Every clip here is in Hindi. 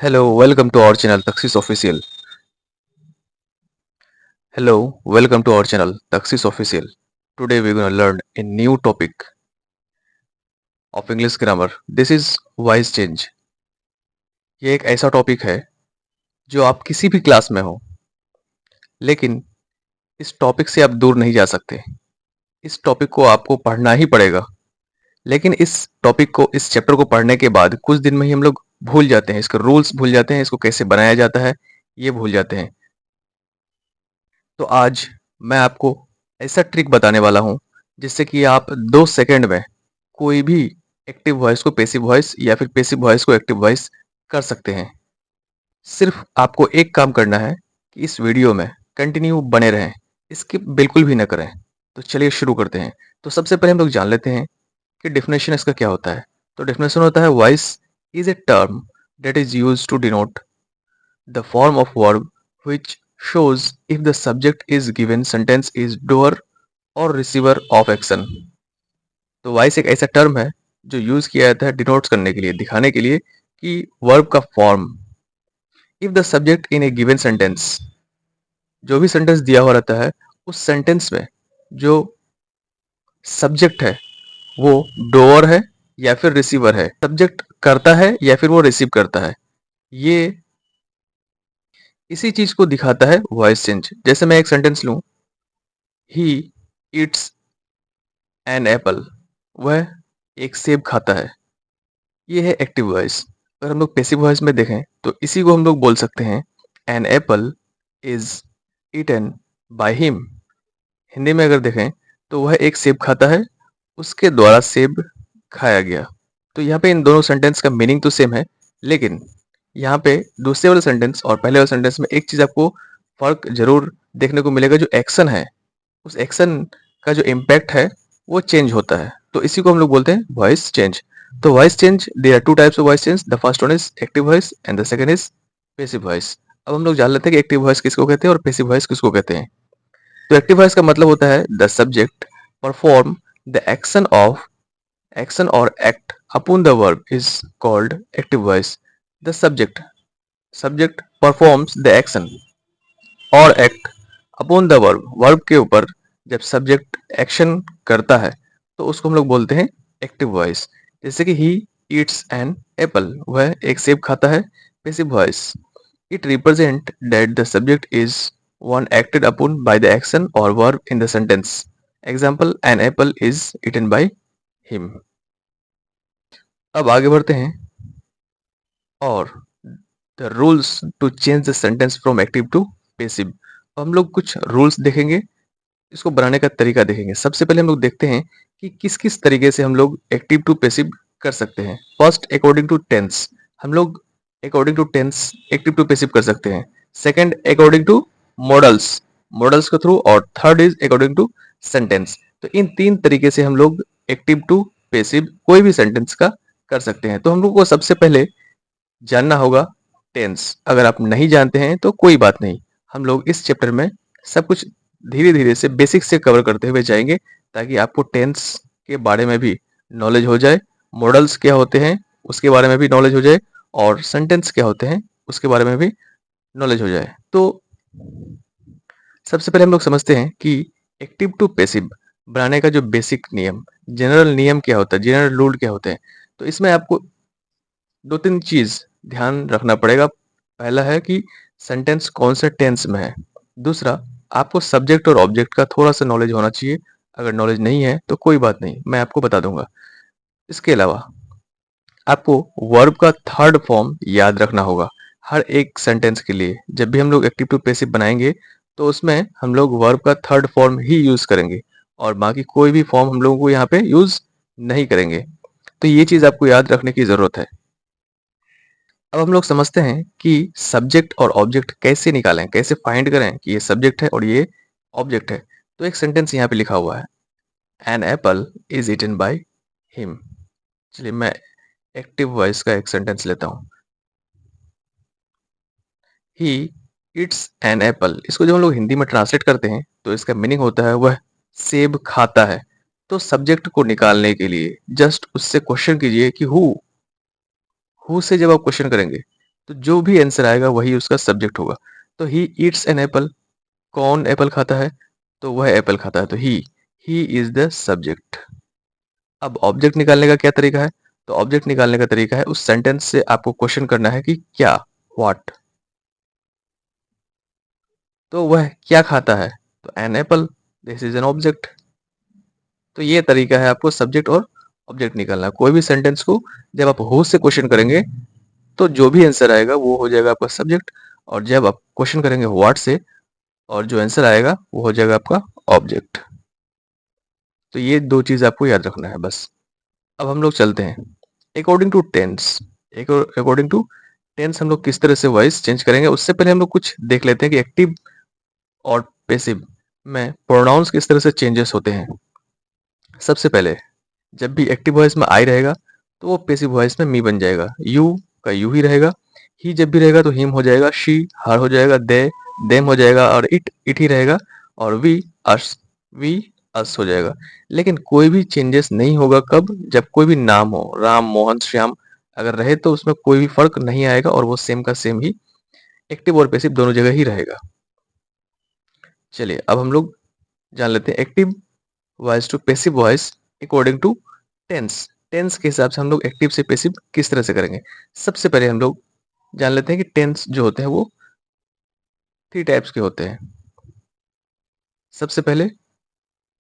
Hello, welcome to our channel Taxis Official. Hello, welcome to our channel Taxis Official. Today we're going to learn a new topic of English grammar. This is voice change. ये एक ऐसा टॉपिक है जो आप किसी भी क्लास में हो, लेकिन इस टॉपिक से आप दूर नहीं जा सकते। इस टॉपिक को आपको पढ़ना ही पड़ेगा, लेकिन इस टॉपिक को, इस चैप्टर को पढ़ने के बाद कुछ दिन में ही हम लोग भूल जाते हैं, इसके रूल्स भूल जाते हैं, इसको कैसे बनाया जाता है ये भूल जाते हैं। तो आज मैं आपको ऐसा ट्रिक बताने वाला हूँ जिससे कि आप 2 सेकंड में कोई भी एक्टिव वॉइस को पैसिव वॉइस या फिर पैसिव वॉइस को एक्टिव वॉइस कर सकते हैं। सिर्फ आपको एक काम करना है कि इस वीडियो में कंटिन्यू बने रहें, स्किप बिल्कुल भी ना करें। तो चलिए शुरू करते हैं। तो सबसे पहले हम लोग जान लेते हैं कि डेफिनेशन इसका क्या होता है। तो डेफिनेशन होता है voice is a term that is used to denote the form of verb which shows if the subject is given sentence is doer or receiver of action। तो वॉइस एक ऐसा टर्म है जो यूज किया जाता है डिनोट करने के लिए, दिखाने के लिए कि वर्ब का form. If the subject in A given sentence, जो भी सेंटेंस दिया हुआ रहता है उस सेंटेंस में जो सब्जेक्ट है वो डोअर है या फिर रिसीवर है, सब्जेक्ट करता है या फिर वो रिसीव करता है, ये इसी चीज को दिखाता है वॉइस चेंज। जैसे मैं एक सेंटेंस लूं, ही ईट्स एन एप्पल, वह एक सेब खाता है, ये है एक्टिव वॉइस। अगर हम लोग पैसिव वॉइस में देखें तो इसी को हम लोग बोल सकते हैं an apple is eaten by him. Hindi में अगर देखें तो वह एक सेब खाता है, उसके द्वारा सेब खाया गया। तो यहाँ पे इन दोनों सेंटेंस का मीनिंग तो सेम है, लेकिन यहाँ पे दूसरे वाले सेंटेंस और पहले वाले सेंटेंस में एक चीज आपको फर्क जरूर देखने को मिलेगा, जो एक्शन है उस एक्शन का जो इम्पैक्ट है वो चेंज होता है। तो इसी को हम लोग बोलते हैं वॉइस चेंज। तो voice change, there are two types of voice change. The first one is active voice and the second is passive voice. अब हम लोग जान लेते हैं कि एक्टिव वॉइस किसको कहते हैं और पैसिव वॉइस किसको कहते हैं। तो एक्टिव वॉइस का मतलब होता है the subject perform the action और act upon the verb is called active voice. The subject performs the action और एक्ट अपॉन द वर्ब के ऊपर जब सब्जेक्ट एक्शन करता है तो उसको हम लोग बोलते हैं एक्टिव वॉइस। जैसे कि ही ईट्स एन एप्पल, वह एक सेब खाता है। Passive voice, it represent that the subject is one acted upon by the action और verb in the sentence. Example, an apple is eaten by him. अब आगे बढ़ते हैं और the rules to change the sentence from active to passive. हम लोग कुछ रूल्स देखेंगे, इसको बनाने का तरीका देखेंगे। सबसे पहले हम लोग देखते हैं कि किस किस तरीके से हम लोग एक्टिव टू पैसिव कर सकते हैं। फर्स्ट, अकॉर्डिंग टू टेंस, हम लोग according to tense active to passive कर सकते हैं। Second, according to models, models के थ्रू। और third is according to sentence. तो इन 3 तरीके से हम लोग एक्टिव टू पैसिव कोई भी सेंटेंस का कर सकते हैं। तो हम लोग को सबसे पहले जानना होगा टेंस। अगर आप नहीं जानते हैं तो कोई बात नहीं, हम लोग इस चैप्टर में सब कुछ धीरे धीरे से बेसिक से कवर करते हुए जाएंगे, ताकि आपको टेंस के बारे में भी नॉलेज हो जाए, मॉडल्स क्या होते हैं उसके बारे में भी नॉलेज हो जाए, और सेंटेंस क्या होते हैं उसके बारे में भी नॉलेज हो जाए। तो सबसे पहले हम लोग समझते हैं कि एक्टिव टू पैसिव बनाने का जो बेसिक नियम, जनरल नियम क्या होता है, जनरल रूल क्या होते हैं। तो इसमें आपको 2-3 चीज ध्यान रखना पड़ेगा। पहला है कि सेंटेंस कौन से टेंस में है। दूसरा, आपको सब्जेक्ट और ऑब्जेक्ट का थोड़ा सा नॉलेज होना चाहिए। अगर नॉलेज नहीं है तो कोई बात नहीं, मैं आपको बता दूंगा। इसके अलावा आपको वर्ब का थर्ड फॉर्म याद रखना होगा हर एक सेंटेंस के लिए। जब भी हम लोग एक्टिव टू पैसिव बनाएंगे तो उसमें हम लोग वर्ब का थर्ड फॉर्म ही यूज करेंगे, और बाकी कोई भी फॉर्म हम लोगों को यहाँ पे यूज नहीं करेंगे। तो ये चीज आपको याद रखने की जरूरत है। अब हम लोग समझते हैं कि सब्जेक्ट और ऑब्जेक्ट कैसे निकालें, कैसे फाइंड करें कि ये सब्जेक्ट है और ये ऑब्जेक्ट है। तो एक सेंटेंस यहाँ पे लिखा हुआ है, an apple is eaten by him. चलिए मैं एक्टिव वॉइस का एक सेंटेंस लेता हूँ, ही इट्स एन एप्पल। इसको जब हम लोग हिंदी में ट्रांसलेट करते हैं तो इसका मीनिंग होता है वह सेब खाता है। तो सब्जेक्ट को निकालने के लिए जस्ट उससे क्वेश्चन कीजिए कि हु से जब आप क्वेश्चन करेंगे तो जो भी आंसर आएगा वही उसका सब्जेक्ट होगा। तो ही ईट्स एन एप्पल, कौन एप्पल खाता है? तो वह एप्पल खाता है, तो ही इज द सब्जेक्ट। अब ऑब्जेक्ट निकालने का क्या तरीका है? तो ऑब्जेक्ट निकालने का तरीका है, उस सेंटेंस से आपको क्वेश्चन करना है कि क्या, व्हाट। तो वह क्या खाता है? तो an apple, this is an object. तो ये तरीका है आपको सब्जेक्ट और ऑब्जेक्ट निकालना। कोई भी सेंटेंस को जब आप हु से क्वेश्चन करेंगे तो जो भी आंसर आएगा वो हो जाएगा आपका सब्जेक्ट, और जब आप क्वेश्चन करेंगे व्हाट से और जो आंसर आएगा वो हो जाएगा आपका ऑब्जेक्ट। तो ये दो चीज आपको याद रखना है बस। अब हम लोग चलते हैं according to tense. According to tense हम लोग किस तरह से वॉइस चेंज करेंगे, उससे पहले हम लोग कुछ देख लेते हैं कि एक्टिव और पैसिव में प्रोनाउंस किस तरह से चेंजेस होते हैं। सबसे पहले जब भी एक्टिव वॉइस में आई रहेगा तो वो पैसिव वॉइस में मी बन जाएगा, यू का यू ही रहेगा। ही जब भी रहेगा तो हिम हो जाएगा, शी हर हो जाएगा, दे देम हो जाएगा, और इट ही रहेगा, और वी अस हो जाएगा। लेकिन कोई भी चेंजेस नहीं होगा कब? जब कोई भी नाम हो, राम, मोहन, श्याम अगर रहे तो उसमें कोई भी फर्क नहीं आएगा और वो सेम का सेम ही एक्टिव और पैसिव दोनों जगह ही रहेगा। चलिए अब हम लोग जान लेते हैं active voice to passive voice according to tense. Tense के हिसाब से हम लोग एक्टिव से पैसिव किस तरह से करेंगे। सबसे पहले हम लोग जान लेते हैं कि टेंस जो होते हैं वो 3 टाइप्स के होते हैं। सबसे पहले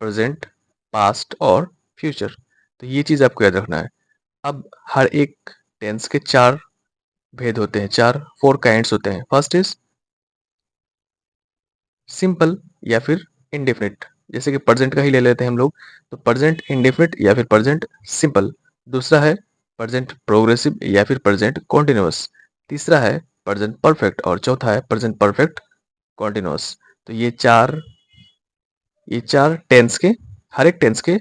प्रेजेंट, पास्ट और फ्यूचर। तो ये चीज आपको याद रखना है। अब हर एक टेंस के 4 भेद होते हैं, 4 काइंड्स होते हैं। फर्स्ट इज सिंपल या फिर इंडेफिनिट, जैसे कि प्रेजेंट का ही ले लेते हैं हम लोग, तो प्रेजेंट इंडेफिनिट या फिर प्रेजेंट सिंपल। दूसरा है प्रेजेंट प्रोग्रेसिव या फिर प्रेजेंट कॉन्टिन्यूअस। तीसरा है प्रेजेंट परफेक्ट और चौथा है प्रेजेंट परफेक्ट कॉन्टिन्यूअस। तो ये चार टेंस के, हर एक टेंस के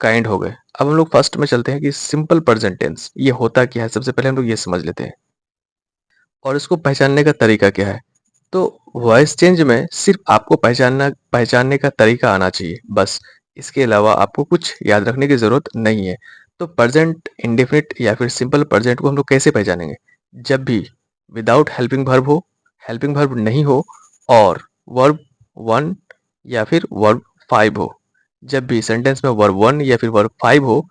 काइंड हो गए। अब हम लोग फर्स्ट में चलते हैं कि सिंपल प्रेजेंट टेंस ये होता क्या है। सबसे पहले हम लोग ये समझ लेते हैं और इसको पहचानने का तरीका क्या है। तो वॉइस चेंज में सिर्फ आपको पहचानने का तरीका आना चाहिए बस। इसके अलावा आपको कुछ याद रखने की जरूरत नहीं है। तो प्रेजेंट इंडेफिनिट या फिर सिंपल प्रेजेंट को हम लोग कैसे पहचानेंगे? जब भी विदाउट हेल्पिंग वर्ब हो, हेल्पिंग वर्ब नहीं हो, और वर्ब 1 या फिर वर्ब 5 हो। जब भी सेंटेंस में वर्ब 1 या फिर वर्ब 5 हो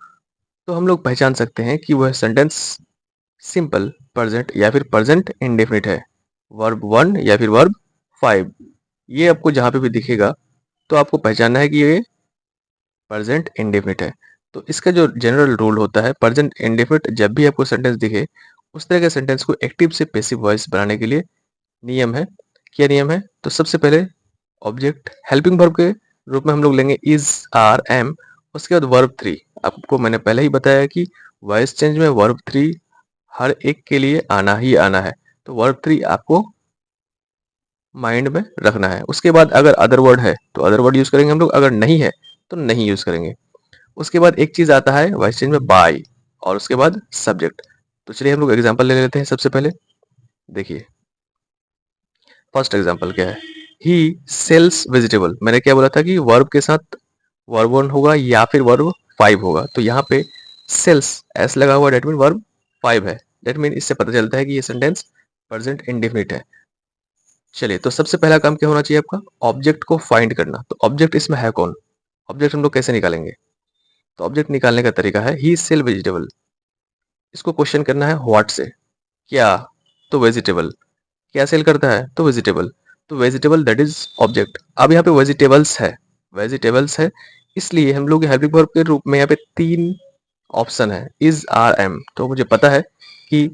तो हम लोग पहचान सकते हैं कि वह सेंटेंस सिंपल प्रेजेंट या फिर प्रेजेंट इंडेफिनिट है। वर्ब 1 या फिर वर्ब 5, ये आपको जहां पे भी दिखेगा तो आपको पहचानना है कि ये प्रेजेंट इंडेफिनिट है। तो इसका जो जनरल रूल होता है, प्रेजेंट इंडेफिनिट जब भी आपको सेंटेंस दिखे उस तरह के सेंटेंस को एक्टिव से पैसिव वॉइस बनाने के लिए नियम है। क्या नियम है? तो सबसे पहले ऑब्जेक्ट हेल्पिंग वर्ब के रूप में हम लोग लेंगे इज, आर, एम। उसके बाद वर्ब 3। आपको मैंने पहले ही बताया कि वॉइस चेंज में वर्ब 3 हर एक के लिए आना ही आना है। तो वर्ब 3 आपको माइंड में रखना है। उसके बाद अगर अदर वर्ड है तो अदर वर्ड यूज करेंगे हम लोग, अगर नहीं है तो नहीं यूज करेंगे। उसके बाद एक चीज आता है वॉइस चेंज में बाय, और उसके बाद सब्जेक्ट। तो चलिए हम लोग एग्जांपल ले लेते हैं। सबसे पहले देखिए फर्स्ट एग्जांपल क्या है, ही सेल्स वेजिटेबल। मैंने क्या बोला था कि वर्ब के साथ वर्ब 1 होगा या फिर वर्ब 5 होगा। तो यहाँ पे सेल्स एस लगा हुआ, डेट मीन वर्ब 5 है। डेट मीन इससे पता चलता है कि ये सेंटेंस प्रेजेंट इंडेफिनिट है। चलिए तो सबसे पहला काम क्या होना चाहिए आपका? ऑब्जेक्ट को फाइंड करना। तो ऑब्जेक्ट इसमें है कौन? ऑब्जेक्ट हम लोग कैसे निकालेंगे? तो ऑब्जेक्ट निकालने का तरीका है ही सेल वेजिटेबल। इसको क्वेश्चन करना है व्हाट से। क्या? तो वेजिटेबल। क्या सेल करता है? तो वेजिटेबल। तो वेजिटेबल दैट इज ऑब्जेक्ट। अब यहाँ पे वेजिटेबल्स है, इसलिए हम लोग हेल्पिंग वर्ब के रूप में यहाँ पे 3 ऑप्शन है, इज, आर, एम। तो मुझे पता है कि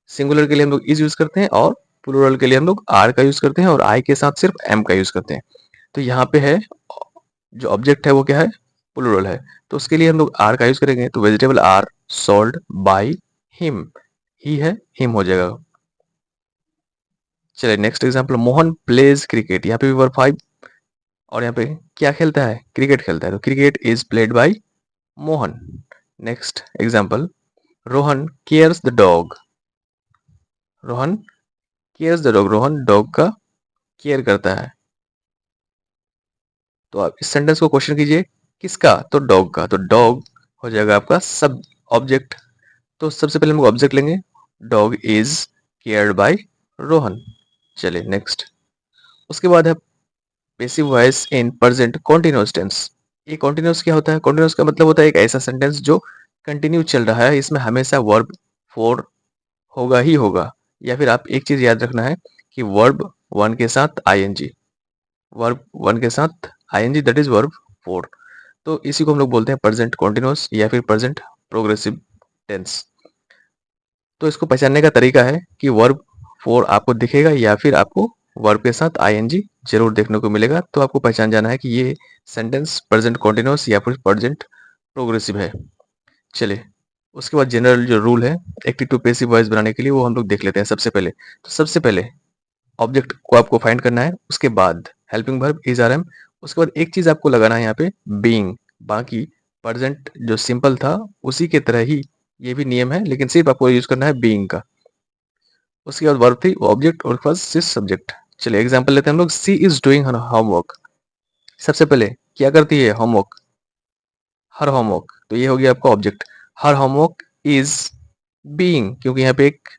सिंगुलर के लिए हम लोग इज यूज करते हैं और प्लूरल के लिए हम लोग आर का यूज करते हैं और आई के साथ सिर्फ एम का यूज करते हैं। तो यहाँ पे है जो ऑब्जेक्ट है वो क्या है? प्लूरल है। तो उसके लिए हम लोग आर का यूज करेंगे। तो vegetable are sold by him. He है, हिम हो जाएगा। चलिए next example, Mohan plays cricket. यहाँ पे भी वर्ब 5, और यहाँ पे क्या खेलता है? क्रिकेट खेलता है। तो cricket is played by Mohan. Next example, Rohan cares the dog. Rohan cares the dog, Rohan dog का केयर करता है। तो आप इस सेंटेंस को क्वेश्चन कीजिए, किसका? तो डॉग का। तो डॉग हो जाएगा आपका सब ऑब्जेक्ट। तो सबसे पहले हम लोग ऑब्जेक्ट लेंगे, dog is, cared by Rohan. चलिए नेक्स्ट। उसके बाद है passive voice in present continuous tense. ये कॉन्टिन्यूअस क्या होता है? कॉन्टिन्यूअस का मतलब होता है एक ऐसा सेंटेंस जो कंटिन्यू चल रहा है, इसमें हमेशा वर्ब फोर होगा ही होगा। या फिर आप एक चीज याद रखना है कि वर्ब वन के साथ आईएनजी, वर्ब वन के साथ ING, that is verb four. तो इसी को हम लोग बोलते हैं प्रेजेंट कॉन्टिन्यूअस या फिर प्रेजेंट प्रोग्रेसिव टेंस। तो इसको पहचानने का तरीका है कि वर्ब फोर आपको दिखेगा या फिर आपको वर्ब के साथ आईएनजी जरूर देखने को मिलेगा, तो आपको पहचान जाना है कि ये सेंटेंस प्रेजेंट कॉन्टिन्यूअस या फिर प्रेजेंट प्रोग्रेसिव है। चलिए उसके बाद जनरल जो रूल है एक्टिव टू पैसिव वॉइस बनाने के लिए वो हम लोग देख लेते हैं। सबसे पहले तो सबसे पहले ऑब्जेक्ट को आपको फाइंड करना है, उसके बाद helping verb is are am, उसके बाद एक चीज आपको लगाना है यहाँ पे बीइंग। बाकी प्रेजेंट जो सिंपल था उसी के तरह ही ये भी नियम है, लेकिन सिर्फ आपको यूज करना है बीइंग का। उसके बाद वर्ब थी ऑब्जेक्ट और फर्स्ट सिस सब्जेक्ट। चलिए एग्जांपल लेते हैं हम लोग। सी इज डूइंग हर होमवर्क। सबसे पहले क्या करती है? होमवर्क, हर होमवर्क, तो ये हो गया आपका object. Her homework is being, क्योंकि यहाँ पे एक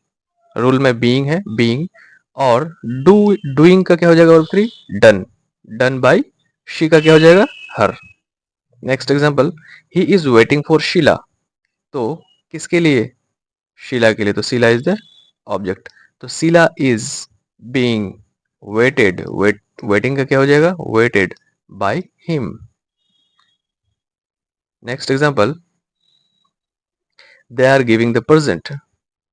रूल में बीइंग है, बीइंग। और डूइंग का क्या हो जाएगा? Verb three done, done by she का क्या हो जाएगा? Her. Next example, he is waiting for Sheela. तो किसके लिए? शीला के लिए, तो शीला इज द ऑब्जेक्ट। तो Sheela is being waited, waiting का क्या हो जाएगा? Waited by him. Next example, they are giving the present.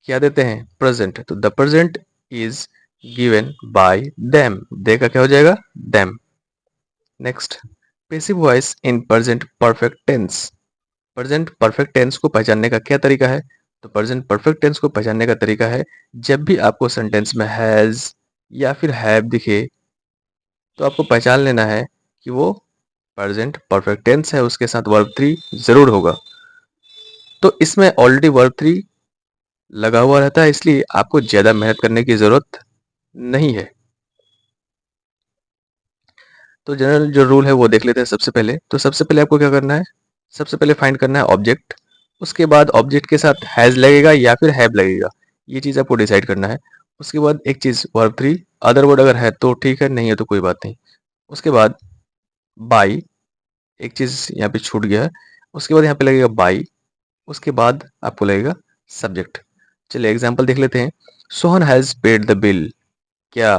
क्या देते हैं? प्रेजेंट। तो the present is given by them, they का क्या हो जाएगा? Them. Next, passive voice in present perfect tense. Present perfect tense को पहचानने का क्या तरीका है? तो प्रेजेंट परफेक्ट टेंस को पहचानने का तरीका है, जब भी आपको सेंटेंस में हैज या फिर हैव दिखे तो आपको पहचान लेना है कि वो प्रेजेंट परफेक्ट टेंस है, उसके साथ वर्ब थ्री जरूर होगा। तो इसमें ऑलरेडी वर्ब थ्री लगा हुआ रहता है, इसलिए आपको ज्यादा मेहनत करने की जरूरत नहीं है। तो जनरल जो रूल है वो देख लेते हैं सबसे पहले। तो सबसे पहले आपको क्या करना है? सबसे पहले फाइंड करना है ऑब्जेक्ट, उसके बाद ऑब्जेक्ट के साथ हैज लगेगा या फिर हैव लगेगा, ये चीज आपको डिसाइड करना है। उसके बाद एक चीज वर्ब थ्री, अदर वर्ड अगर है तो ठीक है, नहीं है तो कोई बात नहीं। उसके बाद बाई, एक चीज यहाँ पे छूट गया है, उसके बाद यहाँ पे लगेगा बाई, उसके बाद आपको लगेगा सब्जेक्ट। चलिए एग्जाम्पल देख लेते हैं। Sohan has paid the bill. क्या?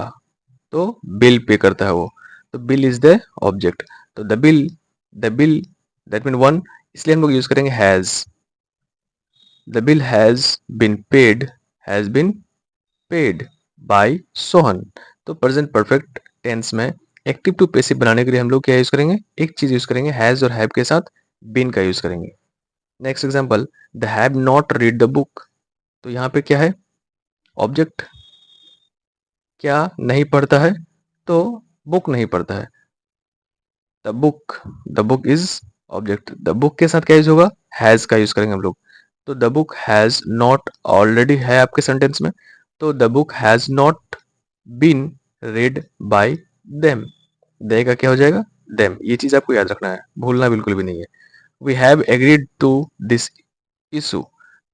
तो बिल पे करता है वो, तो बिल इज द ऑब्जेक्ट। तो the bill that mean one, इसलिए हम लोग यूज करेंगे has. The bill has been paid by Sohan. तो प्रेजेंट परफेक्ट टेंस में एक्टिव टू पैसिव बनाने के लिए हम लोग क्या यूज करेंगे? एक चीज यूज करेंगे, हैज और हैव के साथ बीन का यूज करेंगे। Next example, the have not read the book. तो यहाँ पे क्या है? ऑब्जेक्ट। क्या नहीं पढ़ता है? तो बुक नहीं पढ़ता है। The book is object. The book के साथ क्या यूज होगा? हैज का यूज करेंगे हम लोग। तो the book has not already है आपके सेंटेंस में, तो the book has not been read by them, they का क्या हो जाएगा? देम। ये चीज आपको याद रखना है, भूलना बिल्कुल भी नहीं है। We have agreed to this issue.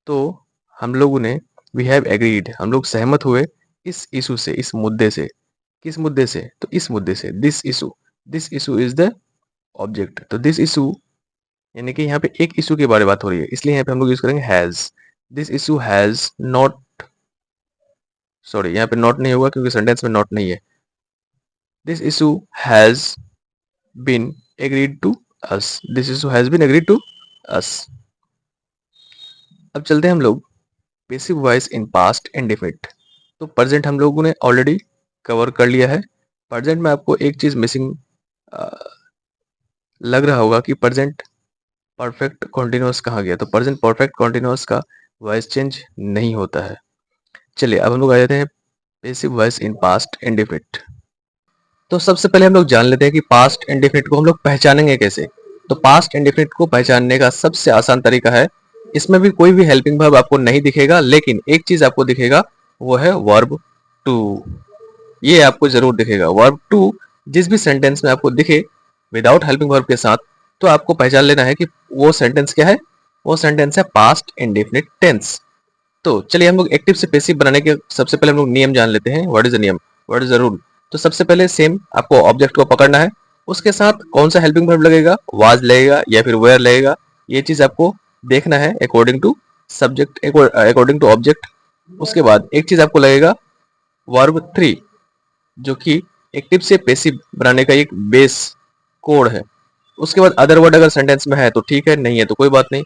तो हम लोगों ने, वी हैव एग्रीड, हम लोग सहमत हुए इस इशू से, इस मुद्दे से। किस मुद्दे से? तो इस मुद्दे से, this issue is the object. तो दिस इशू यानी कि यहाँ पे एक इशू के बारे में बात हो रही है, इसलिए यहाँ पे हम लोग यूज करेंगे has. This issue has not, sorry यहाँ पे नॉट नहीं होगा क्योंकि सेंटेंस में नॉट नहीं है। This issue has been agreed to us, this issue has been agreed to us. अब चलते हैं हम लोग passive voice in past indefinite. तो प्रेजेंट हम लोगों ने ऑलरेडी कवर कर लिया है। प्रेजेंट में आपको एक चीज मिसिंग लग रहा होगा कि प्रेजेंट परफेक्ट कॉन्टिन्यूअस कहाँ गया। तो प्रेजेंट परफेक्ट कॉन्टिन्यूअस का वॉइस चेंज नहीं होता है। चलिए अब हम लोग आ जाते हैं passive voice in past indefinite. तो सबसे पहले हम लोग जान लेते हैं कि पास्ट इंडेफिनिट को हम लोग पहचानेंगे कैसे। तो पास्ट इंडेफिनिट को पहचानने का सबसे आसान तरीका है, इसमें भी कोई भी हेल्पिंग वर्ब आपको नहीं दिखेगा, लेकिन एक चीज आपको दिखेगा, वो है वर्ब टू। ये आपको जरूर दिखेगा वर्ब टू। जिस भी सेंटेंस में आपको दिखे विदाउट हेल्पिंग वर्ब के साथ, तो आपको पहचान लेना है कि वो सेंटेंस क्या है? वो सेंटेंस है पास्ट इंडेफिनिट टेंस। तो चलिए हम लोग एक्टिव से पैसिव बनाने के सबसे पहले हम लोग नियम जान लेते हैं। व्हाट इज द नियम, व्हाट इज द रूल। तो सबसे पहले सेम आपको ऑब्जेक्ट को पकड़ना है, उसके साथ कौन सा हेल्पिंग वर्ब लगेगा, वाज लगेगा या फिर वेयर लगेगा, ये चीज आपको देखना है according to subject, according to object. उसके बाद एक चीज आपको लगेगा वर्ब थ्री, जो कि एक्टिव से पैसिव बनाने का एक बेस कोड है। उसके बाद अदर वर्ड अगर सेंटेंस में है तो ठीक है, नहीं है तो कोई बात नहीं।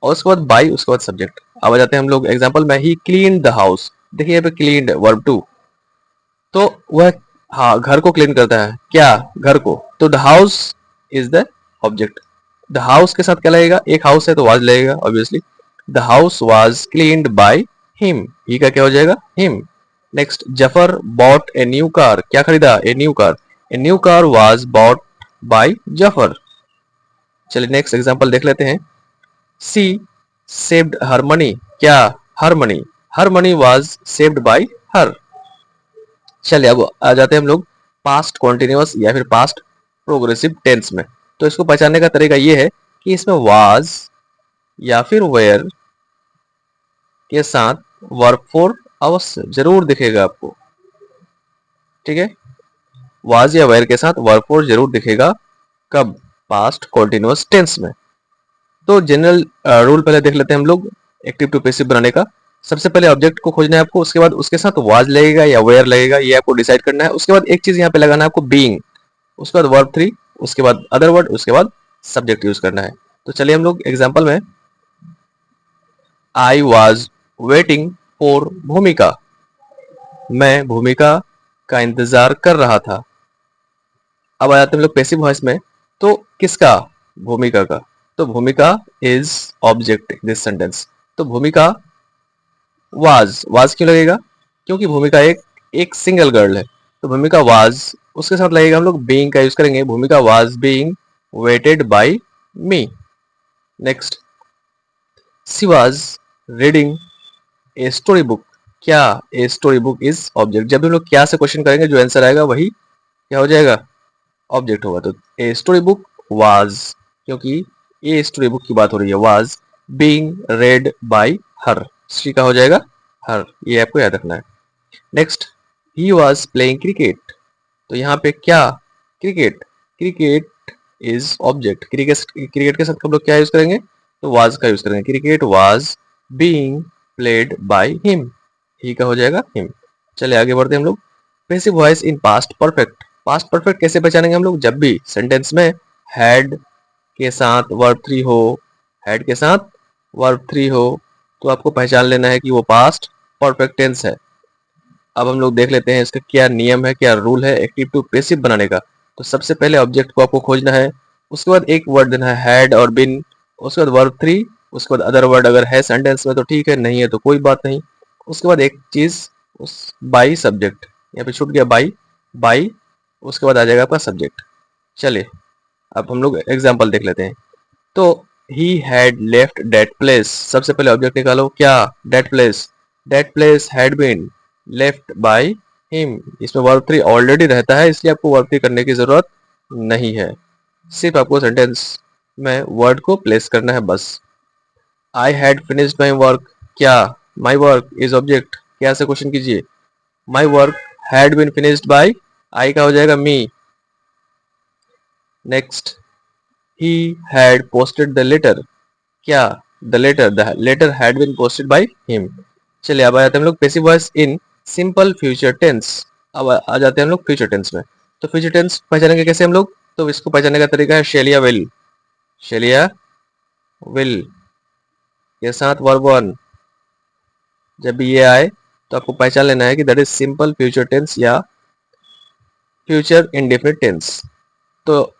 और उसके बाद बाई, उसके बाद सब्जेक्ट। अब आ जाते हैं हम लोग एग्जांपल में। ही क्लीन द हाउस, देखिए यहाँ पे क्लीन वर्ब टू, तो वह हाँ घर को क्लीन करता है, क्या घर को, तो the house is the object. The house के साथ क्या लगेगा, एक हाउस है तो वाज लगेगा obviously. The house was cleaned by him, he का क्या हो जाएगा, him. Next, Zafar bought a new car, क्या खरीदा, a new car, a new car was bought by Zafar. चलिए नेक्स्ट एग्जांपल देख लेते हैं। सी सेव्ड हर मनी, क्या, her money, her money was saved by her. चलिए अब आ जाते हैं हम लोग पास्ट कॉन्टिन्यूअस या फिर पास्ट प्रोग्रेसिव टेंस में। तो इसको पहचानने का तरीका ये है कि इसमें वाज या फिर वेयर के साथ वर्ब फोर अवश्य जरूर दिखेगा आपको, ठीक है। वाज या वेयर के साथ वर्ब फोर जरूर दिखेगा, कब, पास्ट कॉन्टिन्यूअस टेंस में। तो जनरल रूल पहले देख लेते हैं हम लोग एक्टिव टू पैसिव बनाने का। सबसे पहले ऑब्जेक्ट को खोजना है आपको, उसके बाद उसके साथ वाज लगेगा या वेयर लगेगा, ये आपको डिसाइड करना है। उसके बाद एक चीज यहाँ पे लगाना है आपको, बीइंग, उसके बाद वर्ब थ्री, उसके बाद अदर वर्ड, उसके बाद सब्जेक्ट यूज करना है। तो चलिए हम लोग एग्जाम्पल में, आई वॉज वेटिंग फॉर भूमिका, मैं भूमिका का इंतजार कर रहा था। अब आ जाते हैं हम लोग पैसिव वॉइस में। तो किसका, भूमिका का, तो भूमिका is object in this sentence. तो भूमिका वाज क्यों लगेगा, क्योंकि भूमिका एक सिंगल गर्ल है, तो भूमिका वाज, उसके साथ लगेगा हम लोग बीइंग का यूज करेंगे, Bhumika was being waited by me. Next, she was reading a story book, क्या, a story book is object. जब भी हम लोग क्या से क्वेश्चन करेंगे जो आंसर आएगा वही क्या हो जाएगा, ऑब्जेक्ट होगा। तो ए स्टोरी बुक वाज, क्योंकि ए स्टोरी बुक की बात हो रही है, was being read by her, she का हो जाएगा हर, ये आपको याद रखना है। Next, he was playing cricket, तो यहाँ पे क्या, cricket, cricket is object. Cricket के साथ हम लोग क्या यूज करेंगे, तो वाज का यूज करेंगे, cricket was being played by him, he का हो जाएगा हिम। चलिए आगे बढ़ते हैं हम लोग। Passive voice in past perfect, past perfect कैसे पहचानेंगे हम लोग, जब भी सेंटेंस में हैड के साथ वर्ब थ्री हो, हैड के साथ वर्ब थ्री हो, तो आपको पहचान लेना है कि वो पास्ट परफेक्ट टेंस है। अब हम लोग देख लेते हैं इसका क्या नियम है, क्या रूल है एक्टिव टू पैसिव बनाने का। तो सबसे पहले ऑब्जेक्ट को आपको खोजना है, उसके बाद एक वर्ड देना है हैड और बिन, उसके बाद वर्ब थ्री, उसके बाद अदर वर्ड अगर है सेंटेंस में तो ठीक है, नहीं है तो कोई बात नहीं। उसके बाद एक चीज, उस बाई सब्जेक्ट, यहाँ पे छूट गया बाई, बाई, उसके बाद आ जाएगा आपका सब्जेक्ट। चलिए अब हम लोग एग्जाम्पल देख लेते हैं। तो he had left that place, सबसे पहले ऑब्जेक्ट निकालो, क्या, that place, that place had been left by him. इसमें वर्ब थ्री ऑलरेडी रहता है, इसलिए आपको वर्ब थ्री करने की जरूरत नहीं है, सिर्फ आपको सेंटेंस में वर्ड को प्लेस करना है बस। I had finished my work, क्या, माई वर्क इज ऑब्जेक्ट, क्या से क्वेश्चन कीजिए, my work had been finished by, I का हो जाएगा me. Next, he had posted the letter, क्या, the letter had been posted by him. चलिए अब आ जाते हैं हम लोग passive voice in simple future tense. अब आ जाते हैं हम लोग फ्यूचर टेंस में। तो फ्यूचर टेंस पहचानेंगे कैसे हम लोग, तो इसको पहचानने का तरीका है शेलिया विल, शेलिया विल के साथ वर्ब वन, जब भी ये आए तो आपको पहचान लेना है कि that is simple future tense या फ्यूचर इंडेफिनिट टेंस। तो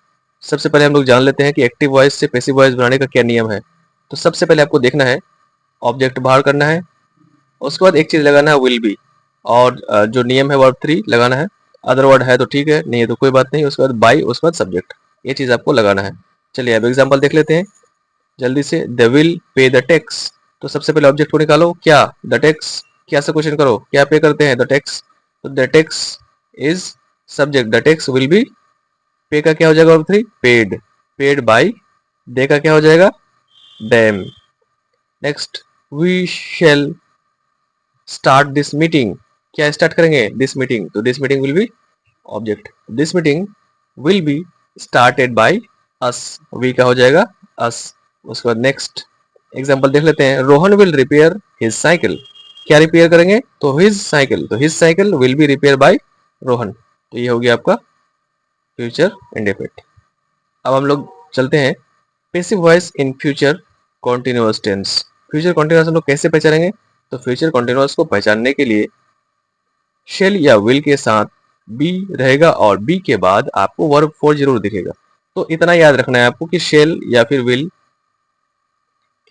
सबसे पहले हम लोग जान लेते हैं कि एक्टिव वॉइस से पैसिव वॉइस बनाने का क्या नियम है। तो सबसे पहले आपको देखना है, ऑब्जेक्ट बाहर करना है, उसके बाद एक चीज लगाना है विल बी, और जो नियम है वर्ब थ्री लगाना है। अदर वर्ड है तो ठीक है, नहीं है तो कोई बात नहीं। उसके बाद बाई, उसके बाद सब्जेक्ट, ये चीज आपको लगाना है। चलिए अब एग्जाम्पल देख लेते हैं जल्दी से। The will pay the tax, तो सबसे पहले ऑब्जेक्ट को निकालो, क्या, द टैक्स, क्या से क्वेश्चन करो, क्या पे करते हैं, द टैक्स, तो the tax is subject, the tax will be, pay का क्या हो जाएगा verb three, paid, paid by, they का क्या हो जाएगा, them. Next, we shall start this meeting, क्या स्टार्ट करेंगे? दिस मीटिंग, तो this meeting will be object, this meeting will be started by us, we का हो जाएगा अस। उसके बाद नेक्स्ट एग्जांपल देख लेते हैं। Rohan will repair his cycle, क्या रिपेयर करेंगे? तो हिज साइकिल, तो his cycle will be repair by Rohan, तो ये हो गया आपका फ्यूचर इंडेफिनिट। अब हम लोग चलते हैं passive voice in future continuous tense. Future continuous हम लोग कैसे पहचानेंगे? तो फ्यूचर कॉन्टिन्यूअस को पहचानने के लिए शेल या विल के साथ बी रहेगा और बी के बाद आपको वर्ब फोर जरूर दिखेगा। तो इतना याद रखना है आपको कि शेल या फिर विल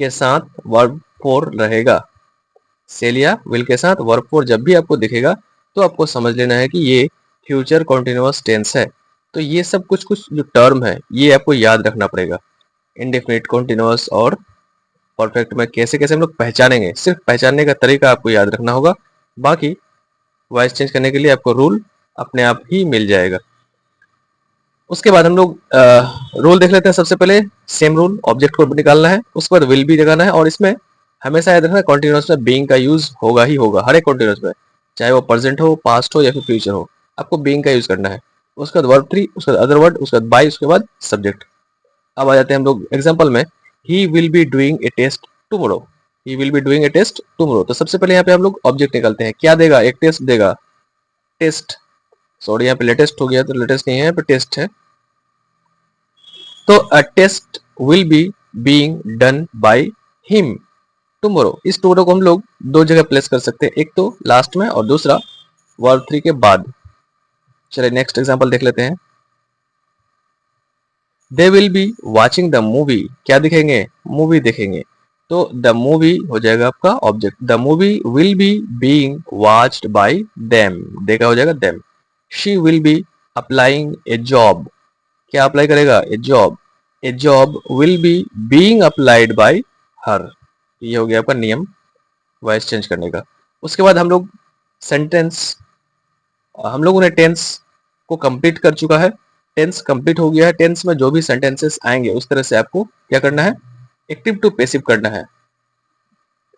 के साथ वर्ब फोर रहेगा। शेल या विल के साथ वर्ब फोर जब भी आपको दिखेगा तो आपको समझ लेना है कि ये फ्यूचर कॉन्टिन्यूअस टेंस है। तो ये सब कुछ कुछ जो टर्म है ये आपको याद रखना पड़ेगा। इंडेफिनिट, कॉन्टिन्यूअस और परफेक्ट में कैसे कैसे हम लोग पहचानेंगे, सिर्फ पहचानने का तरीका आपको याद रखना होगा। बाकी वॉइस चेंज करने के लिए आपको रूल अपने आप ही मिल जाएगा। उसके बाद हम लोग रूल देख लेते हैं। सबसे पहले सेम रूल, ऑब्जेक्ट को निकालना है, उसके बाद विल भी लगाना है, और इसमें हमेशा याद रखना कॉन्टिन्यूअस में बीइंग का यूज होगा ही होगा, हर एक कॉन्टिन्यूअस में, चाहे वो प्रेजेंट हो, पास्ट हो या फिर फ्यूचर हो, आपको बीइंग का यूज करना है। उसके बाद वर्ब थ्री, उसके बाद अदर वर्ड, उसके बाद बाय, उसके बाद सब्जेक्ट। अब आ जाते हैं हम लोग एग्जाम्पल में। He will be doing a test tomorrow, he will be doing a test tomorrow. तो सबसे पहले यहाँ पे हम लोग ऑब्जेक्ट निकालते हैं, क्या देगा? एक टेस्ट देगा, टेस्ट, सॉरी यहाँ पे लेटेस्ट हो गया तो लेटेस्ट नहीं है, यहाँ पे टेस्ट है। तो a test will be being done by him tomorrow. इस टुमारो को हम लोग दो जगह प्लेस कर सकते हैं, एक तो लास्ट में और दूसरा वर्ब थ्री के बाद। चलिए नेक्स्ट एग्जांपल देख लेते हैं। They will be watching the movie, क्या दिखेंगे? मूवी देखेंगे, तो द मूवी हो जाएगा आपका object. The movie will be being watched bye them, देखा हो जाएगा them. She will be applying A job, क्या अप्लाई करेगा? ए job, A job will be being applied by हर। ये हो गया आपका नियम वॉइस चेंज करने का। उसके बाद हम लोग सेंटेंस, हम लोगों ने टेंस को कंप्लीट कर चुका है, टेंस कंप्लीट हो गया है। टेंस में जो भी सेंटेंसेस आएंगे उस तरह से आपको क्या करना है? एक्टिव टू पैसिव करना है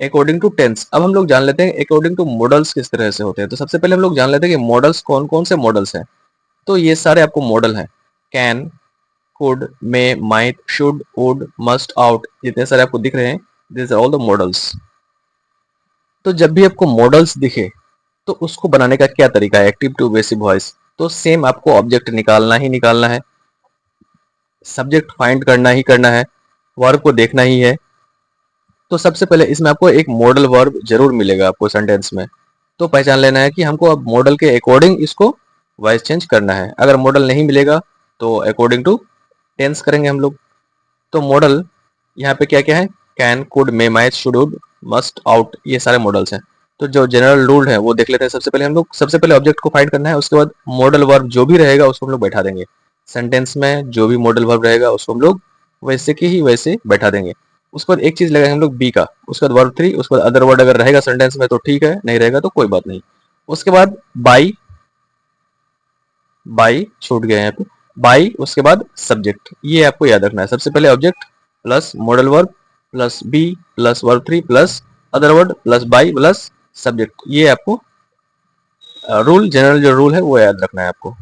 अकॉर्डिंग टू टेंस। अब हम लोग जान लेते हैं अकॉर्डिंग टू मॉडल्स किस तरह से होते हैं। तो सबसे पहले हम लोग जान लेते हैं कि मॉडल्स कौन कौन से मॉडल्स हैं। तो ये सारे आपको मॉडल हैं, can, could, may, might, should, would, must, ought, जितने सारे आपको दिख रहे हैं, this are all the models. तो जब भी आपको मॉडल्स दिखे तो उसको बनाने का क्या तरीका है? Active to passive voice. तो सेम आपको ऑब्जेक्ट निकालना ही निकालना है, सब्जेक्ट फाइंड करना ही करना है, वर्ब को देखना ही है। तो सबसे पहले इसमें आपको एक मॉडल वर्ब जरूर मिलेगा आपको सेंटेंस में, तो पहचान लेना है कि हमको अब मॉडल के अकॉर्डिंग इसको वॉइस चेंज करना है। अगर मॉडल नहीं मिलेगा तो अकॉर्डिंग टू टेंस करेंगे हम लोग। तो मॉडल यहाँ पे क्या क्या है? Can, could, may, might, should, would, must, out, ये सारे मॉडल्स हैं। तो जो जनरल रूल है वो देख लेते हैं। सबसे पहले हम लोग, सबसे पहले ऑब्जेक्ट को फाइंड करना है, उसके बाद मॉडल वर्ब जो भी रहेगा उसको हम लोग बैठा देंगे। सेंटेंस में जो भी मॉडल वर्ब रहेगा उसको हम लोग वैसे की ही वैसे बैठा देंगे। उसके बाद एक चीज लगाएंगे हम लोग बी का, उसके बाद वर्ब थ्री, उसके बाद अदर वर्ड अगर रहेगा सेंटेंस में तो ठीक है, नहीं रहेगा तो कोई बात नहीं। उसके बाद बाई, बाई छूट गए यहाँ पे, बाई, उसके बाद सब्जेक्ट, ये आपको याद रखना है। सबसे पहले object plus model verb plus be plus verb three plus other word plus by plus subject, ये आपको रूल, जनरल जो रूल है वो याद रखना है आपको।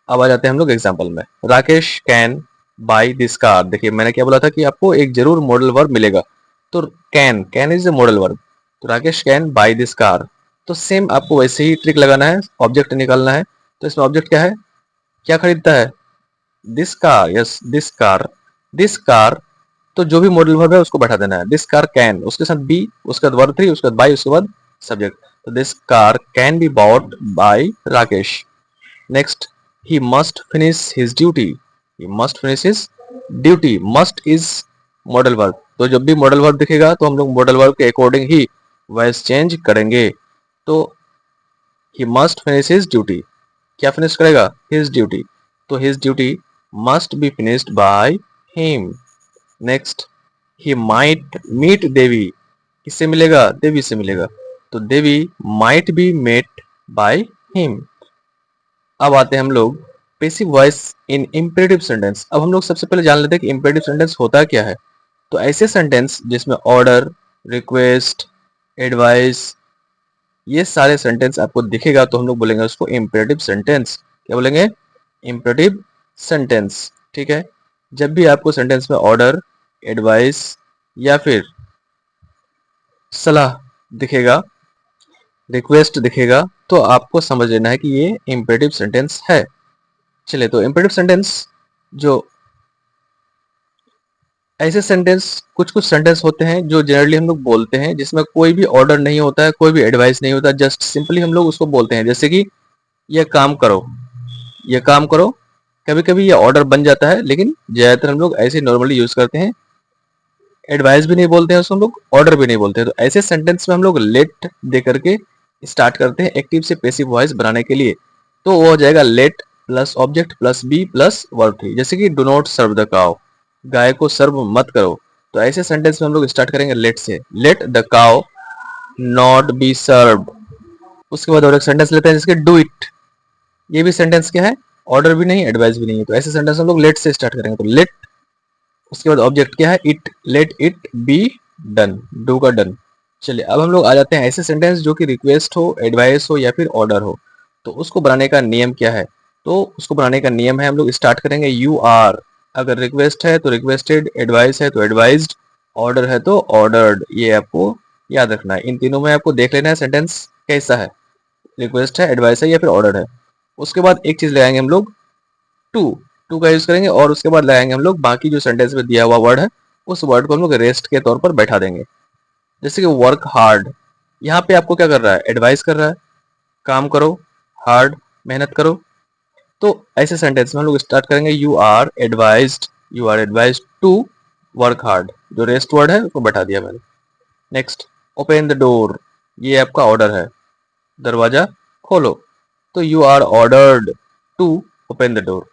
अब आ जाते हैं हम लोग एग्जांपल में। Rakesh can buy this car, देखिए मैंने क्या बोला था कि आपको एक जरूर मॉडल वर्ब मिलेगा। तो can, can is a modal verb, तो Rakesh can buy this car. तो सेम आपको वैसे ही ट्रिक लगाना है, ऑब्जेक्ट निकालना है। तो इसमें ऑब्जेक्ट क्या है? क्या खरीदता है? This car, yes this car, this car. तो जो भी मॉडल वर्ब है उसको बैठा देना है। दिस कार कैन, उसके साथ बी, उसके बाद वर्ब थ्री, उसके बाद बाय, उसके बाद सब्जेक्ट। तो this car can be bought by Rakesh. Next, he must finish his duty, he must finish his duty, must is model verb. तो जब भी मॉडल वर्ब दिखेगा तो हम लोग मॉडल वर्ब के अकॉर्डिंग ही वॉइस चेंज करेंगे। तो he must finish his duty, क्या फिनिश करेगा? his duty, तो his duty must be finished by him। Next, he might meet देवी, किससे मिलेगा? देवी से मिलेगा, तो देवी might be met by him। अब आते हैं हम लोग पैसिव वॉइस इन इंपेरेटिव सेंटेंस। अब हम लोग सबसे पहले जान लेते हैं कि इंपेरेटिव सेंटेंस होता क्या है। तो ऐसे सेंटेंस जिसमें ऑर्डर, रिक्वेस्ट, एडवाइस, ये सारे सेंटेंस आपको दिखेगा तो हम लोग बोलेंगे उसको इम्पेरेटिव सेंटेंस। क्या बोलेंगे? Imperative sentence. ठीक है, जब भी आपको सेंटेंस में ऑर्डर, एडवाइस या फिर सलाह दिखेगा, रिक्वेस्ट दिखेगा, तो आपको समझ लेना है कि ये इम्पेरेटिव सेंटेंस है। चलिए, तो इम्पेरेटिव सेंटेंस जो ऐसे सेंटेंस, कुछ कुछ सेंटेंस होते हैं जो जनरली हम लोग बोलते हैं जिसमें कोई भी ऑर्डर नहीं होता है, कोई भी एडवाइस नहीं होता, जस्ट सिंपली हम लोग उसको बोलते हैं। जैसे कि ये काम करो, ये काम करो। कभी कभी ये ऑर्डर बन जाता है, लेकिन ज्यादातर हम लोग ऐसे नॉर्मली यूज करते हैं। एडवाइस भी नहीं बोलते हैं उसको हम लोग, ऑर्डर भी नहीं बोलते हैं। तो ऐसे सेंटेंस में हम लोग लेट दे करके स्टार्ट करते हैं एक्टिव से पेसिव वॉइस बनाने के लिए। तो वो हो जाएगा let plus object plus be plus verb 3। जैसे कि do not serve the cow, गाय को सर्व मत करो। तो ऐसे सेंटेंस में हम लोग स्टार्ट करेंगे लेट से, let the cow not be served. उसके बाद और एक सेंटेंस लेते हैं जिसके डू इट। ये भी सेंटेंस क्या है? ऑर्डर भी नहीं, एडवाइस भी नहीं है। तो ऐसे सेंटेंस हम लोग लेट से स्टार्ट करेंगे। तो लेट, उसके बाद ऑब्जेक्ट क्या है? It, let it be done, do का डन। चलिए, अब हम लोग आ जाते हैं ऐसे सेंटेंस जो कि रिक्वेस्ट हो, एडवाइस हो या फिर ऑर्डर हो। तो उसको बनाने का नियम क्या है? तो उसको बनाने का नियम है, हम लोग स्टार्ट करेंगे यू आर। अगर रिक्वेस्ट है तो रिक्वेस्टेड, एडवाइस है तो एडवाइज्ड, ऑर्डर है तो ऑर्डर्ड। ये आपको याद रखना है। इन तीनों में आपको देख लेना है सेंटेंस कैसा है, रिक्वेस्ट है, एडवाइस है या फिर ऑर्डर है। उसके बाद एक चीज लगाएंगे हम लोग, टू। टू का यूज करेंगे और उसके बाद लगाएंगे हम लोग बाकी जो सेंटेंस में दिया हुआ वर्ड है, उस वर्ड को हम लोग रेस्ट के तौर पर बैठा देंगे। जैसे कि वर्क हार्ड, यहाँ पे आपको क्या कर रहा है? एडवाइस कर रहा है, काम करो, हार्ड, मेहनत करो। तो ऐसे सेंटेंस में हम लोग स्टार्ट करेंगे you are advised, you are advised to work hard. जो रेस्ट वर्ड है उसको बैठा दिया मैंने। नेक्स्ट, ओपन द डोर, ये आपका ऑर्डर है, दरवाजा खोलो। तो you are ordered to open the door.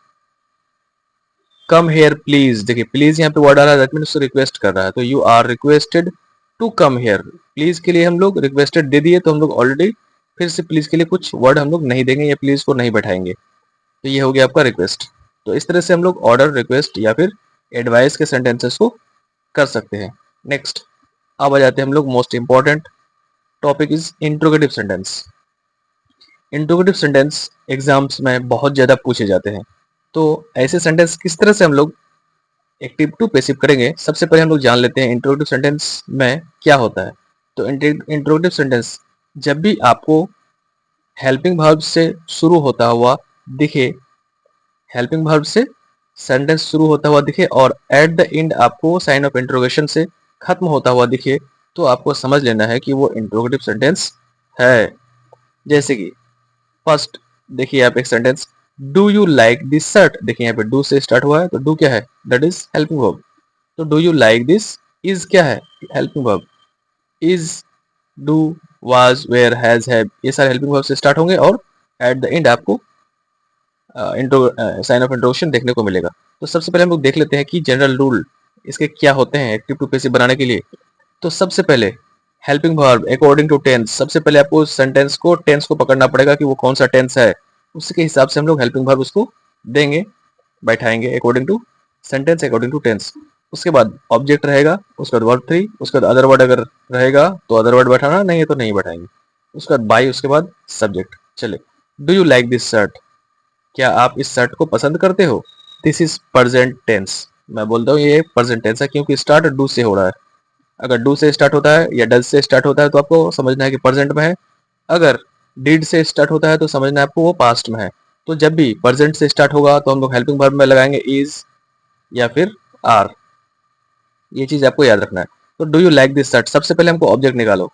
Come here please, देखिए प्लीज यहाँ पे वर्ड आ रहा है, दैट मीन उससे रिक्वेस्ट कर रहा है। तो you are requested to come here. Please के लिए हम लोग रिक्वेस्टेड दे दिए, तो हम लोग ऑलरेडी फिर से प्लीज के लिए कुछ वर्ड हम लोग नहीं देंगे या प्लीज को नहीं बैठाएंगे। तो ये हो गया आपका रिक्वेस्ट। तो इस तरह से हम लोग ऑर्डर, रिक्वेस्ट या फिर एडवाइस के सेंटेंसेस को कर सकते हैं। नेक्स्ट, अब आ जाते हैं हम लोग most important topic is interrogative sentence. Interrogative sentence exams में बहुत ज्यादा पूछे जाते हैं। तो ऐसे सेंटेंस किस तरह से हम लोग एक्टिव टू पेसिव करेंगे, सबसे पहले हम लोग जान लेते हैं इंट्रोगेटिव सेंटेंस में क्या होता है। तो इंट्रोगेटिव सेंटेंस, जब भी आपको हेल्पिंग वर्ब से शुरू होता हुआ दिखे, हेल्पिंग वर्ब से सेंटेंस शुरू होता हुआ दिखे और एट द एंड आपको साइन ऑफ इंट्रोगेशन से खत्म होता हुआ दिखे, तो आपको समझ लेना है कि वो इंट्रोगेटिव सेंटेंस है। जैसे कि फर्स्ट देखिए आप एक sentence, do you like this shirt. देखिए यहाँ पे डू से स्टार्ट हुआ है, तो डू क्या है? That is helping verb. तो do you like this is क्या है? Helping verb. Is, do, was, were, has, have, ये सारे हेल्पिंग वर्ब से स्टार्ट होंगे और एट द एंड आपको साइन ऑफ इंट्रोडक्शन देखने को मिलेगा। तो सबसे पहले हम लोग देख लेते हैं कि जनरल रूल इसके क्या होते हैं एक्टिव टू पैसिव बनाने के लिए। तो सबसे पहले helping verb according to tense, सबसे पहले आपको सेंटेंस को, टेंस को पकड़ना पड़ेगा कि वो कौन सा टेंस है, उसके हिसाब से हम लोग हेल्पिंग वर्ब उसको देंगे, बैठाएंगे according to sentence, according to tense. उसके बाद ऑब्जेक्ट रहेगा, उसके बाद वर्ब 3, उसके बाद अदर वर्ड अगर रहेगा तो अदर वर्ड बैठाना, नहीं है तो नहीं बैठाएंगे। उसके बाद बाई, उसके बाद सब्जेक्ट। चले, do you like this shirt, क्या आप इस शर्ट को पसंद करते हो? This is present tense. मैं बोलता हूँ ये प्रेजेंट टेंस है क्योंकि स्टार्ट डू से हो रहा है। अगर डू से स्टार्ट होता है या डज से स्टार्ट होता है तो आपको समझना है कि प्रेजेंट में है। अगर डिड से स्टार्ट होता है तो समझना है आपको वो पास्ट में है। तो जब भी प्रेजेंट से स्टार्ट होगा तो हम लोग हेल्पिंग वर्ब में लगाएंगे इज या फिर आर। ये चीज आपको याद रखना है। तो do you like this shirt, सबसे पहले हमको ऑब्जेक्ट निकालो।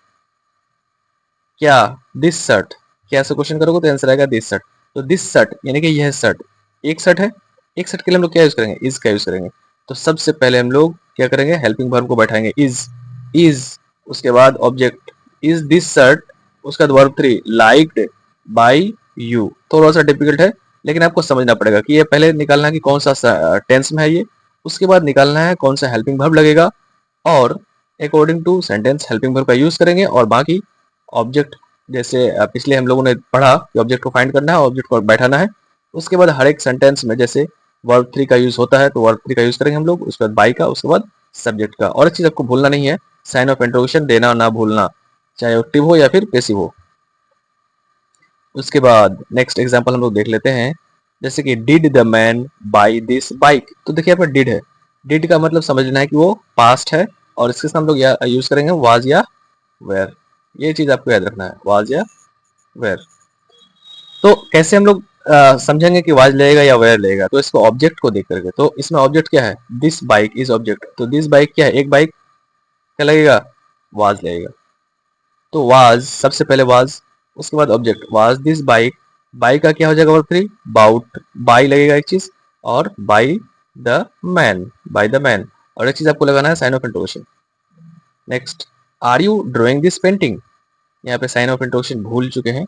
क्या दिस शर्ट, क्या ऐसा क्वेश्चन करोगे तो आंसर आएगा दिस शर्ट। तो दिस शर्ट यानी कि यह शर्ट एक शर्ट है। एक शर्ट के लिए हम लोग क्या यूज करेंगे? इज का यूज करेंगे। तो सबसे पहले हम लोग क्या करेंगे? हेल्पिंग वर्ब को बैठाएंगे इज, इज, उसके बाद ऑब्जेक्ट इज दिस शर्ट, उसके बाद वर्ब 3 लाइक्ड बाय यू। थोड़ा सा डिफिकल्ट है लेकिन आपको समझना पड़ेगा कि ये पहले निकालना है कि कौन सा टेंस में है ये, उसके बाद निकालना है कौन सा हेल्पिंग वर्ब लगेगा और according to sentence helping verb का यूज करेंगे और बाकी ऑब्जेक्ट, जैसे पिछले हम लोगों ने पढ़ा कि ऑब्जेक्ट को फाइंड करना है, ऑब्जेक्ट को बैठाना है। उसके बाद हर एक सेंटेंस में जैसे वर्ब 3 का यूज होता है तो वर्ब 3 का यूज करेंगे हम लोग, उसके बाद बाई का, उसके बाद सब्जेक्ट का। और एक चीज आपको भूलना नहीं है, साइन ऑफ इंट्रोगेशन देना ना भूलना। चाहे एक्टिव हो या फिर पैसिव हो। उसके बाद नेक्स्ट एग्जांपल हम लोग देख लेते हैं, जैसे कि did the man buy this bike. तो देखिए यहाँ पर डिड है, डिड का मतलब समझना है कि वो पास्ट है, और इसके साथ हम लोग यूज करेंगे वाज या वेयर। ये चीज आपको याद रखना है, वाज या वेयर। तो कैसे हम लोग समझेंगे कि वाज लगेगा या वेयर लगेगा, तो इसको ऑब्जेक्ट को देख करके। तो इसमें ऑब्जेक्ट क्या है, दिस बाइक इज ऑब्जेक्ट। तो दिस बाइक क्या है, एक बाइक, क्या लगेगा, वाज लगेगा। तो वाज सबसे पहले वाज, उसके बाद object, was this bike, by का क्या हो जाएगा वर्ब थ्री, बाउट, बाई लगेगा एक चीज, और by the man, by the man, और एक चीज आपको लगाना है sign of interrogation. Next, are you drawing this painting, यहाँ पे साइन ऑफ इंटरोगेशन भूल चुके हैं।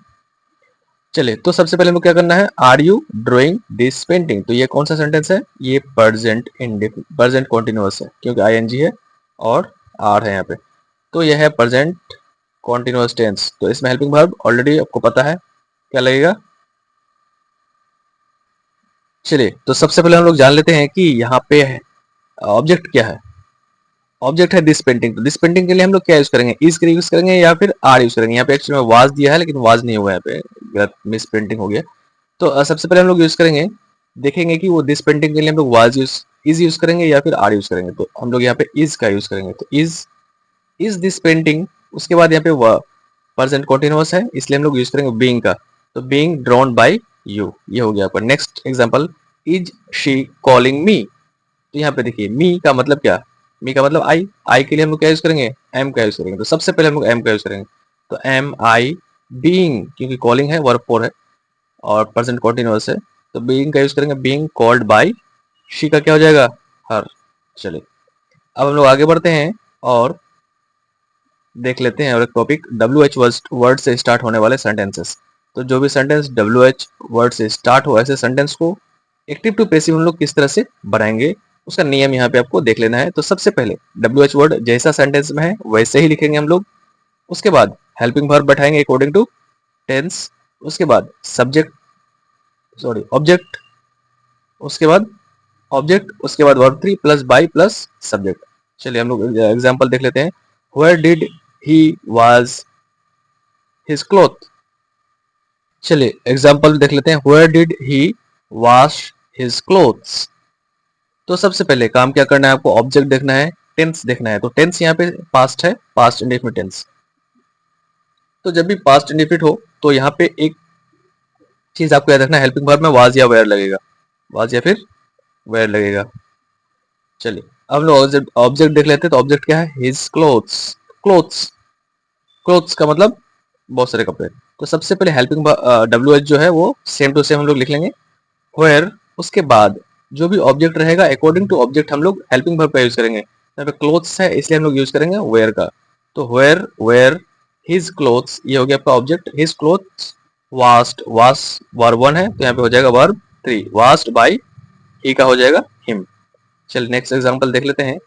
चलिए, तो सबसे पहले हमें क्या करना है, are you drawing this painting. तो ये कौन सा सेंटेंस है, ये प्रेजेंट कॉन्टिन्यूअस है, क्योंकि आईएनजी है और आर है यहाँ पे। तो यह है प्रेजेंट कॉन्टिन्यूअस टेंस। तो इसमें हेल्पिंग वर्ब ऑलरेडी आपको पता है क्या लगेगा। चलिए, तो सबसे पहले हम लोग जान लेते हैं कि यहाँ पे ऑब्जेक्ट क्या है। ऑब्जेक्ट है दिस पेंटिंग। तो दिस पेंटिंग के लिए हम लोग क्या यूज करेंगे, इज के यूज करेंगे या फिर आर यूज करेंगे। यहाँ पे एक्चुअली में वाज दिया है, लेकिन वाज नहीं हुआ, यहाँ पे गलत मिस प्रिंटिंग हो गया। तो सबसे पहले हम लोग यूज करेंगे, देखेंगे कि वो दिस पेंटिंग के लिए हम लोग वाज इज यूज करेंगे या फिर आर यूज करेंगे। तो हम लोग यहाँ पे इज का यूज करेंगे। तो इज दिस पेंटिंग, उसके बाद यहाँ पे प्रेजेंट कंटीन्यूअस है, इसलिए हम लोग यूज करेंगे बीइंग का। तो बीइंग ड्रॉन बाय यू, ये हो गया आपका। Next example, is she calling me. तो यहाँ पे देखिए, मी का मतलब क्या, मी का मतलब आई के लिए हम लोग क्या यूज करेंगे, एम का यूज करेंगे। तो सबसे पहले हम लोग एम का यूज करेंगे। तो एम आई बीइंग, क्योंकि कॉलिंग है, वर्ब फोर है और प्रेजेंट कंटीन्यूअस है, तो बीइंग का यूज करेंगे, बीइंग कॉल्ड बाय शी का क्या हो जाएगा, हर। चलिए, अब हम लोग आगे बढ़ते हैं और देख लेते हैं और एक टॉपिक, डब्ल्यू एच वर्ड से स्टार्ट होने वाले सेंटेंसेस। तो जो भी सेंटेंस डब्ल्यू एच वर्ड से स्टार्ट हो, ऐसे सेंटेंस को एक्टिव टू पैसिव हम लोग किस तरह से बनाएंगे, उसका नियम यहाँ पे आपको देख लेना है। तो सबसे पहले डब्ल्यू एच वर्ड जैसा सेंटेंस में है वैसे ही लिखेंगे हम लोग। उसके बाद हेल्पिंग वर्ब बैठाएंगे अकॉर्डिंग टू टेंस। उसके बाद ऑब्जेक्ट, उसके बाद उसके बाद verb three plus by plus subject. चलिए हम लोग एग्जाम्पल देख लेते हैं। Where did he wash his cloth. चलिए एग्जाम्पल देख लेते हैं, where did he wash his clothes. तो सबसे पहले काम क्या करना है आपको, ऑब्जेक्ट देखना है, टेंस देखना है। तो टेंस यहाँ पे पास्ट है, पास्ट इंडेफिनिट टेंस। तो जब भी पास्ट इंडेफिनिट हो तो यहाँ पे एक चीज आपको याद रखना है, हेल्पिंग वर्ब में वाज या वेयर लगेगा, वाज या फिर वेयर लगेगा। चलिए, अब हम लोग ऑब्जेक्ट देख लेते हैं। तो ऑब्जेक्ट क्या है, हिज क्लोथ्स। क्लोथ्स, क्लोथ्स का मतलब बहुत सारे कपड़े। तो सबसे पहले हेल्पिंग डब्ल्यू एच जो है वो सेम टू सेम हम लोग लिख लेंगे, वेयर। उसके बाद जो भी ऑब्जेक्ट रहेगा अकॉर्डिंग टू ऑब्जेक्ट हम लोग हेल्पिंग वर्ब का यूज करेंगे। यहाँ पे क्लोथ्स है इसलिए हम लोग यूज करेंगे वेयर का। तो वेयर हिज क्लोथ्स, ये हो गया आपका ऑब्जेक्ट। हिज क्लोथ्स वास्ट, वास वर्ब वन है तो यहाँ पे हो जाएगा वर्ब थ्री, वास्ट बाय ही का हो जाएगा हिम। चलिए नेक्स्ट एग्जांपल देख लेते हैं,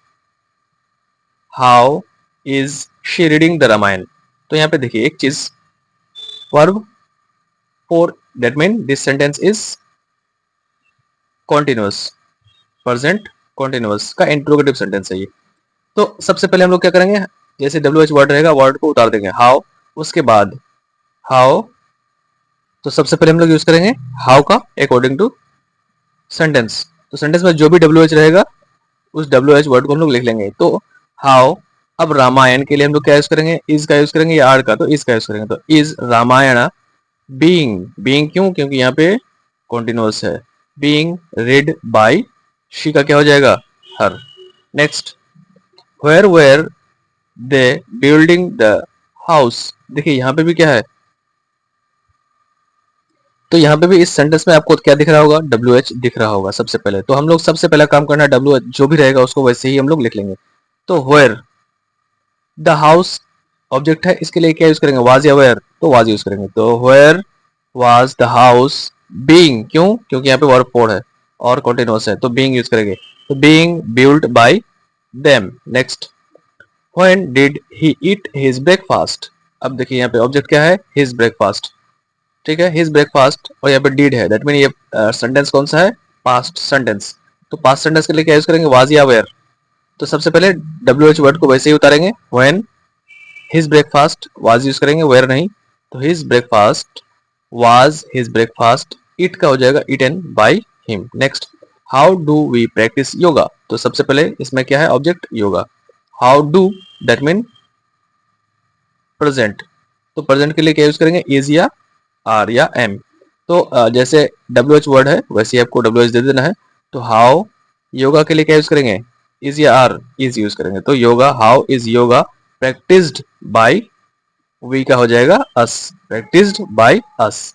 how is she reading the Ramayan. तो यहाँ पे देखिए एक चीज, verb four, that mean this sentence is continuous, present continuous का इंट्रोगेटिव सेंटेंस है ये। तो सबसे पहले हम लोग क्या करेंगे, जैसे डब्ल्यू एच वर्ड रहेगा वर्ड को उतार देंगे, हाउ। उसके बाद हाउ, तो सबसे पहले हम लोग यूज करेंगे हाउ का अकॉर्डिंग टू सेंटेंस। तो सेंटेंस में जो भी डब्ल्यू एच रहेगा उस डब्ल्यू एच वर्ड को हम लोग लिख लेंगे। तो हाउ, अब रामायण के लिए हम लोग क्या यूज करेंगे, इज का यूज करेंगे या आर का, तो इज का यूज करेंगे। तो इज रामायण बीइंग, बीइंग क्यों, क्योंकि यहाँ पे कॉन्टिन्यूअस है, बीइंग रेड बाय शी का क्या हो जाएगा, her. Next, were they building the house. देखिए यहाँ पे भी क्या है, तो यहाँ पे भी इस सेंटेंस में आपको क्या दिख रहा होगा, डब्ल्यू एच दिख रहा होगा सबसे पहले। तो हम लोग सबसे पहला काम करना है, डब्ल्यू एच जो भी रहेगा उसको वैसे ही हम लोग लिख लेंगे। तो वेयर द हाउस ऑब्जेक्ट है, इसके लिए क्या यूज करेंगे, वाज या वेयर, तो वाज यूज करेंगे। तो where was the house being, क्यों, क्योंकि यहाँ पे वर्ब फोर है और कंटीन्यूअस है तो बीइंग यूज करेंगे। तो being built by them. Next, when did he eat his breakfast. अब देखिए यहाँ पे ऑब्जेक्ट क्या है, हिज ब्रेकफास्ट, ठीक है, हिज ब्रेकफास्ट, और यहाँ पे डिड है, दैट मीन ये सेंटेंस कौन सा है, पास्ट सेंटेंस। तो पास्ट सेंटेंस के लिए क्या यूज करेंगे, वाज या वेयर। तो सबसे पहले डब्ल्यू एच वर्ड को वैसे ही उतारेंगे, when his breakfast, was use करेंगे, वेयर नहीं। तो his breakfast was his breakfast, it का हो जाएगा eaten by him. Next, how do we practice yoga, तो सबसे पहले इसमें क्या है, object yoga. How do that mean present, तो प्रेजेंट के लिए क्या यूज करेंगे, इज या आर या एम। तो जैसे डब्ल्यू एच वर्ड है वैसे ही आपको डब्ल्यू एच दे देना है। तो हाउ योगा के लिए क्या यूज करेंगे, इज या आर, इज यूज करेंगे। तो yoga, how is yoga practised by, we का हो जाएगा us, practised by us.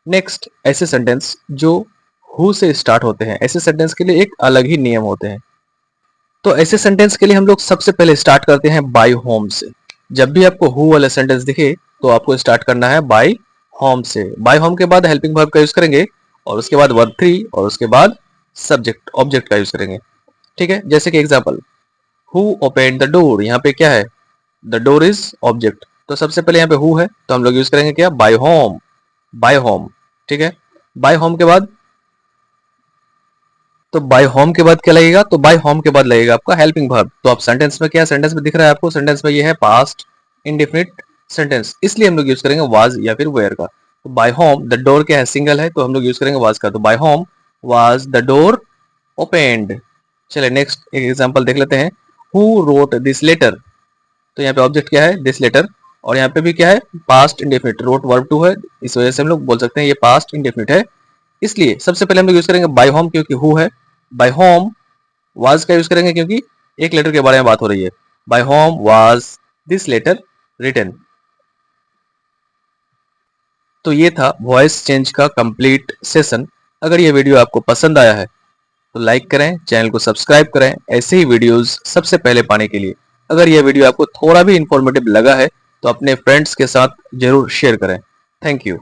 Next, ऐसे सेंटेंस जो हु से स्टार्ट होते हैं, ऐसे सेंटेंस के लिए एक अलग ही नियम होते हैं। तो ऐसे सेंटेंस के लिए हम लोग सबसे पहले स्टार्ट करते हैं बाय होम से। जब भी आपको हु वाला सेंटेंस दिखे तो आपको स्टार्ट करना है बाय होम से। बाय होम के बाद हेल्पिंग वर्ब का यूज करेंगे और उसके बाद वर्ब 3 और उसके बाद सब्जेक्ट ऑब्जेक्ट का यूज करेंगे। ठीक है, जैसे कि example, who open the door, यहाँ पे क्या है, द डोर इज ऑब्जेक्ट। तो सबसे पहले यहाँ पे हु है तो हम लोग यूज करेंगे क्या, बाय होम, बाय होम। ठीक है, बाय होम के बाद, तो बाय होम के बाद क्या लगेगा, तो बाय होम के बाद लगेगा आपका हेल्पिंग वर्ब। तो आप सेंटेंस में क्या, सेंटेंस में दिख रहा है आपको, सेंटेंस में ये है पास्ट इंडेफिनिट सेंटेंस, इसलिए हम लोग यूज करेंगे वाज या फिर वेयर का। तो बाय होम, द डोर क्या है, सिंगल है तो हम लोग यूज करेंगे वाज का। तो by whom was the door opened. चलिए नेक्स्ट एक एग्जांपल देख लेते हैं, हु रोट दिस लेटर। तो यहाँ पे ऑब्जेक्ट क्या है, दिस लेटर, और यहाँ पे भी क्या है, पास्ट इंडेफिनिट, रोट वर्ब 2 है, इस वजह से हम लोग बोल सकते हैं ये पास्ट इंडेफिनिट है। इसलिए सबसे पहले हम लोग यूज करेंगे बाय होम क्योंकि हु है। बाय होम वाज का यूज करेंगे क्योंकि एक लेटर के बारे में बात हो रही है। By whom was this letter written. तो ये था वॉइस चेंज का कंप्लीट सेशन। अगर ये वीडियो आपको पसंद आया है तो लाइक करें, चैनल को सब्सक्राइब करें ऐसे ही वीडियोस सबसे पहले पाने के लिए। अगर यह वीडियो आपको थोड़ा भी इंफॉर्मेटिव लगा है तो अपने फ्रेंड्स के साथ जरूर शेयर करें। Thank you.